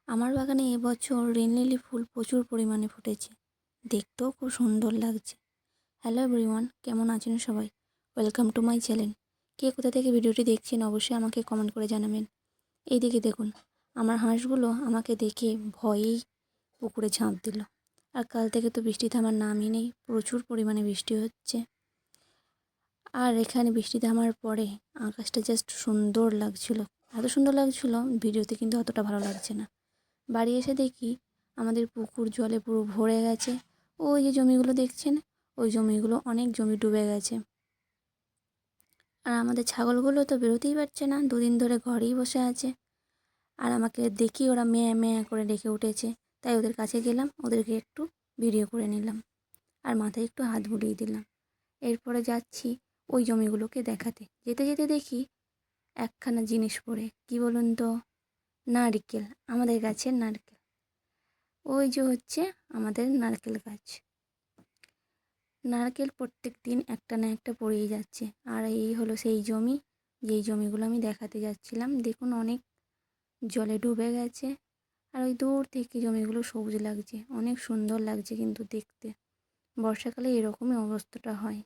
আমার বাগানে এবছর রেন লিলি ফুল প্রচুর পরিমাণে ফুটেছে। দেখতেও খুব সুন্দর লাগছে। হ্যালো এভরিওয়ান, কেমন আছেন সবাই? Welcome to my channel. কে কোথা থেকে ভিডিওটি দেখছেন অবশ্যই আমাকে কমেন্ট করে জানাবেন। এইদিকে দেখুন, আমার হাঁসগুলো আমাকে দেখে ভয়েই পুকুরে ঝাঁপ দিল। আর কাল থেকে তো বৃষ্টি থামার নামই নেই, প্রচুর পরিমাণে বৃষ্টি হচ্ছে। আর এখানে বৃষ্টি থামার পরে আকাশটা জাস্ট সুন্দর লাগছিল। এত সুন্দর লাগছিল, ভিডিওতে কিন্তু অতটা ভালো লাগছে না। বাড়ি এসে দেখি আমাদের পুকুর জলে পুরো ভরে গেছে। ওই যে জমিগুলো দেখছেন, ওই জমিগুলো অনেক জমি ডুবে গেছে। আর আমাদের ছাগলগুলো তো বেরোতেই পারছে না, দুদিন ধরে ঘরেই বসে আছে। আর আমাকে দেখি ওরা ম্যাঁ ম্যাঁ করে ডেকে উঠেছে, তাই ওদের কাছে গেলাম, ওদেরকে একটু ভিডিও করে নিলাম আর মাথায় একটু হাত বুলিয়ে দিলাম। এরপরে যাচ্ছি ওই জমিগুলোকে দেখাতে। যেতে যেতে দেখি একখানা জিনিস পড়ে, কি বলুন তো, নারকেল, আমাদের গাছের নারকেল। ওই যে হচ্ছে আমাদের নারকেল গাছ। নারকেল প্রত্যেক দিন একটা না একটা পড়েই যাচ্ছে। আর এই হলো সেই জমি, যেই জমিগুলো আমি দেখাতে যাচ্ছিলাম। দেখুন অনেক জলে ডুবে গেছে। আর ওই দূর থেকে জমিগুলো সবুজ লাগছে, অনেক সুন্দর লাগছে কিন্তু দেখতে। বর্ষাকালে এরকমই অবস্থাটা হয়।